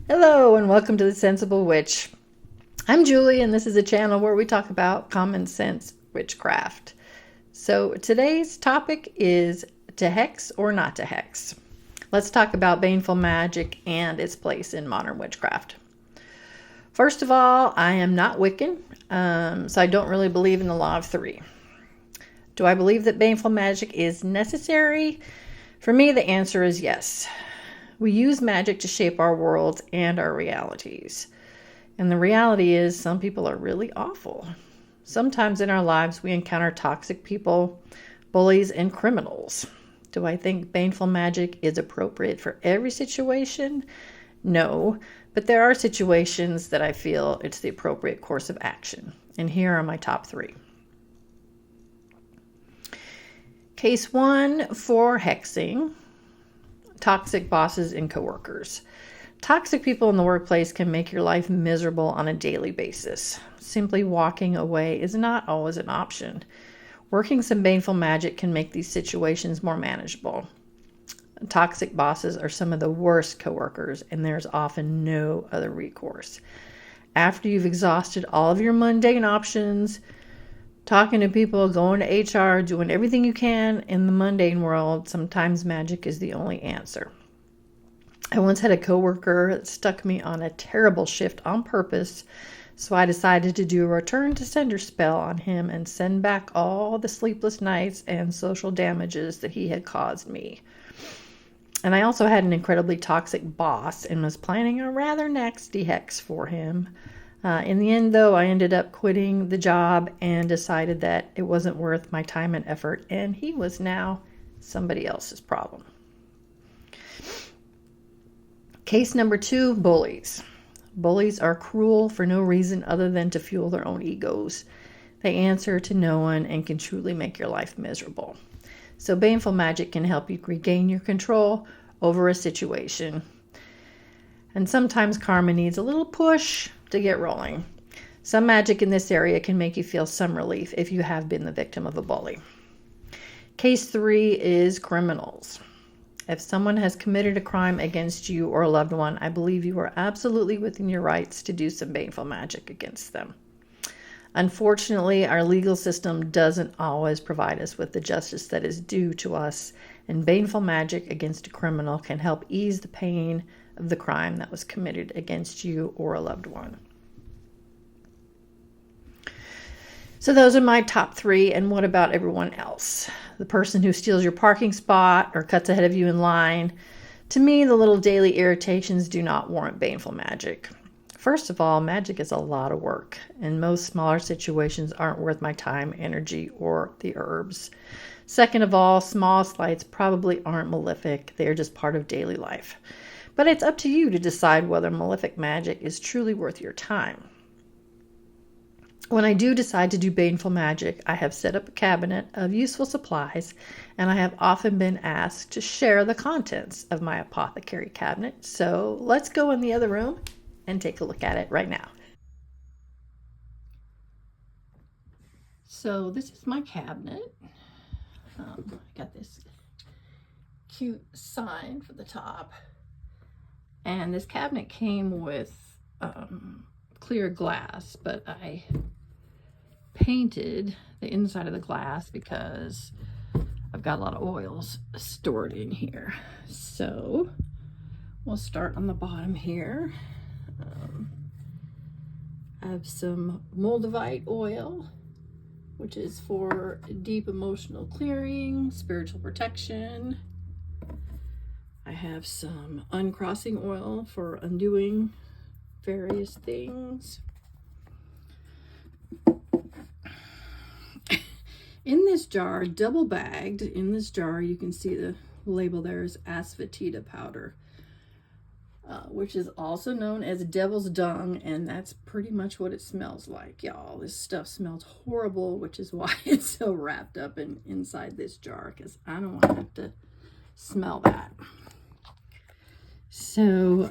Hello and welcome to The Sensible Witch. I'm Julie and this is a channel where we talk about common sense witchcraft. So today's topic is to hex or not to hex. Let's talk about baneful magic and its place in modern witchcraft. First of all, I am not Wiccan, so I don't really believe in the law of three. Do I believe that baneful magic is necessary? For me, the answer is yes. We use magic to shape our worlds and our realities. And the reality is some people are really awful. Sometimes in our lives we encounter toxic people, bullies, and criminals. Do I think baneful magic is appropriate for every situation? No, but there are situations that I feel it's the appropriate course of action. And here are my top three. Case 1 for hexing. Toxic bosses and coworkers. Toxic people in the workplace can make your life miserable on a daily basis. Simply walking away is not always an option. Working some baneful magic can make these situations more manageable. Toxic bosses are some of the worst coworkers, and there's often no other recourse. After you've exhausted all of your mundane options, talking to people, going to HR, doing everything you can in the mundane world, sometimes magic is the only answer. I once had a coworker that stuck me on a terrible shift on purpose, so I decided to do a return to sender spell on him and send back all the sleepless nights and social damages that he had caused me. And I also had an incredibly toxic boss and was planning a rather nasty hex for him. In the end, though, I ended up quitting the job and decided that it wasn't worth my time and effort, and he was now somebody else's problem. Case number 2, bullies. Bullies are cruel for no reason other than to fuel their own egos. They answer to no one and can truly make your life miserable. So baneful magic can help you regain your control over a situation. And sometimes karma needs a little push to get rolling. Some magic in this area can make you feel some relief if you have been the victim of a bully. Case 3 is criminals. If someone has committed a crime against you or a loved one, I believe you are absolutely within your rights to do some baneful magic against them. Unfortunately, our legal system doesn't always provide us with the justice that is due to us, and baneful magic against a criminal can help ease the pain of the crime that was committed against you or a loved one. So those are my top 3, and what about everyone else? The person who steals your parking spot or cuts ahead of you in line. To me, the little daily irritations do not warrant baneful magic. First of all, magic is a lot of work, and most smaller situations aren't worth my time, energy, or the herbs. Second of all, small slights probably aren't malefic. They are just part of daily life. But it's up to you to decide whether malefic magic is truly worth your time. When I do decide to do baneful magic, I have set up a cabinet of useful supplies, and I have often been asked to share the contents of my apothecary cabinet. So let's go in the other room and take a look at it right now. So this is my cabinet. I got this cute sign for the top. And this cabinet came with clear glass, but I painted the inside of the glass because I've got a lot of oils stored in here. So we'll start on the bottom here. I have some moldavite oil, which is for deep emotional clearing, spiritual protection. I have some uncrossing oil for undoing various things. In this jar, double bagged, in this jar, you can see the label there is asafoetida powder, which is also known as devil's dung, and that's pretty much what it smells like, y'all. This stuff smells horrible, which is why it's so wrapped up inside this jar, because I don't want to have to smell that. So,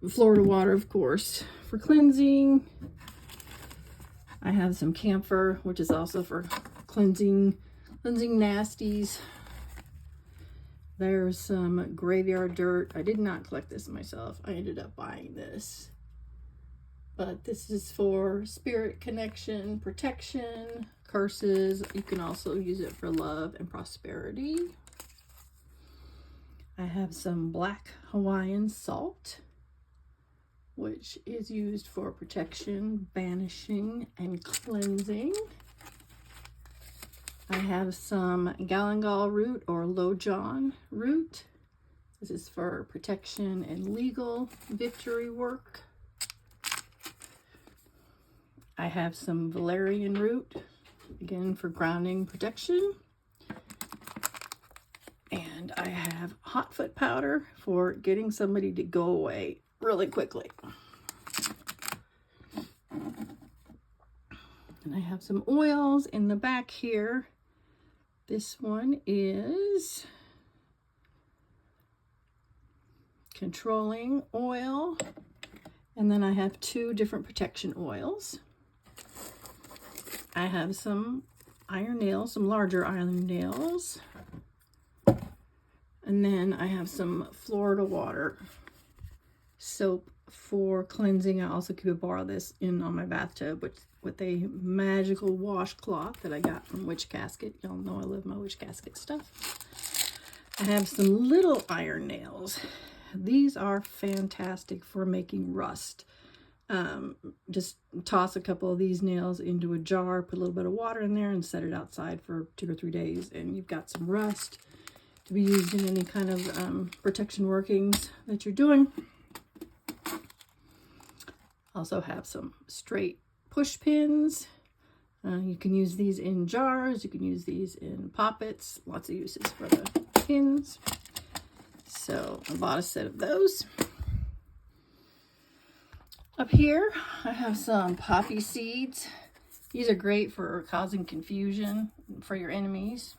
Florida water, of course, for cleansing. I have some camphor, which is also for cleansing nasties. There's some graveyard dirt. I did not collect this myself. I ended up buying this. But this is for spirit connection, protection, curses. You can also use it for love and prosperity. I have some black Hawaiian salt, which is used for protection, banishing, and cleansing. I have some galangal root or lojon root. This is for protection and legal victory work. I have some valerian root, again for grounding protection. And I have hot foot powder for getting somebody to go away really quickly. And I have some oils in the back here. This one is controlling oil. And then I have 2 different protection oils. I have some iron nails, some larger iron nails. And then I have some Florida water soap for cleansing. I also keep a bar of this in on my bathtub with a magical washcloth that I got from Witch Casket. Y'all know I love my Witch Casket stuff. I have some little iron nails. These are fantastic for making rust. Just toss a couple of these nails into a jar, put a little bit of water in there, and set it outside for 2 or 3 days, and you've got some rust to be used in any kind of protection workings that you're doing. Also have some straight push pins. You can use these in jars, you can use these in poppets, lots of uses for the pins. So I bought a set of those. Up here, I have some poppy seeds. These are great for causing confusion for your enemies.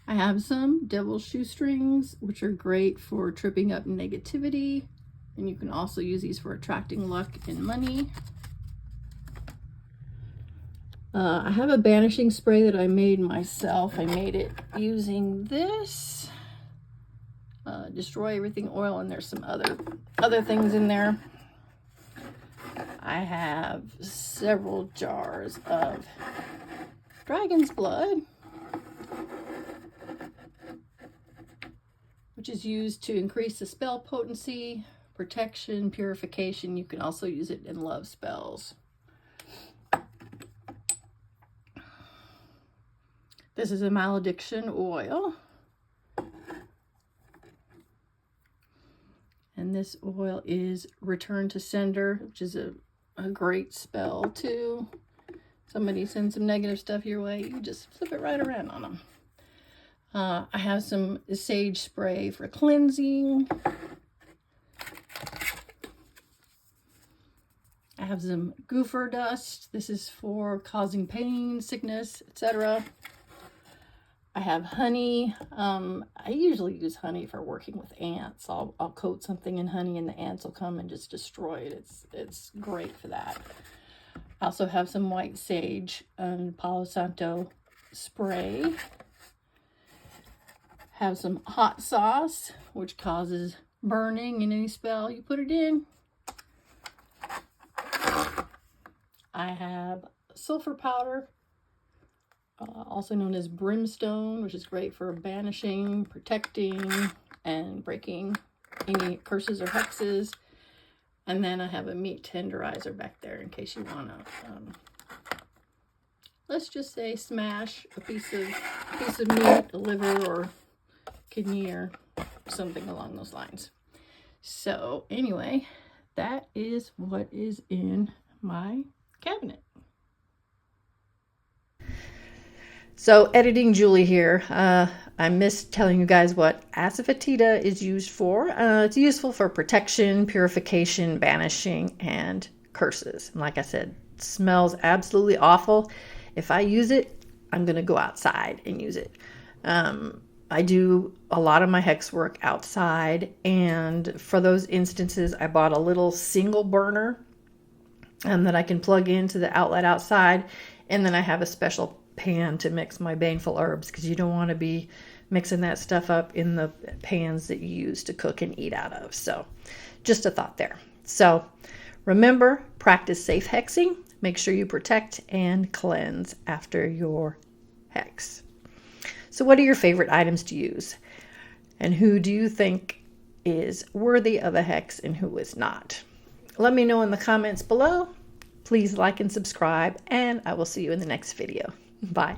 I have some devil's shoestrings, which are great for tripping up negativity. And you can also use these for attracting luck and money. I have a banishing spray that I made myself. I made it using this. Destroy everything oil, and there's some other things in there. I have several jars of dragon's blood, which is used to increase the spell potency, protection, purification. You can also use it in love spells. This is a malediction oil. And this oil is Return to Sender, which is a great spell too. Somebody sends some negative stuff your way, you just flip it right around on them. I have some sage spray for cleansing. I have some gopher dust. This is for causing pain, sickness, etc. I have honey. I usually use honey for working with ants. I'll coat something in honey and the ants will come and just destroy it. It's great for that. I also have some white sage and Palo Santo spray. Have some hot sauce, which causes burning in any spell you put it in. I have sulfur powder, also known as brimstone, which is great for banishing, protecting, and breaking any curses or hexes. And then I have a meat tenderizer back there in case you want to, let's just say, smash a piece of meat, a liver or kidney or something along those lines. So anyway, that is what is in my cabinet. So editing Julie here, I missed telling you guys what asafoetida is used for. It's useful for protection, purification, banishing, and curses. And like I said, it smells absolutely awful. If I use it, I'm going to go outside and use it. I do a lot of my hex work outside, and for those instances, I bought a little single burner that I can plug into the outlet outside. And then I have a special pan to mix my Baneful herbs, because you don't want to be mixing that stuff up in the pans that you use to cook and eat out of. So just a thought there. So remember, practice safe hexing. Make sure you protect and cleanse after your hex. So what are your favorite items to use? And who do you think is worthy of a hex and who is not? Let me know in the comments below. Please like and subscribe, and I will see you in the next video. Bye.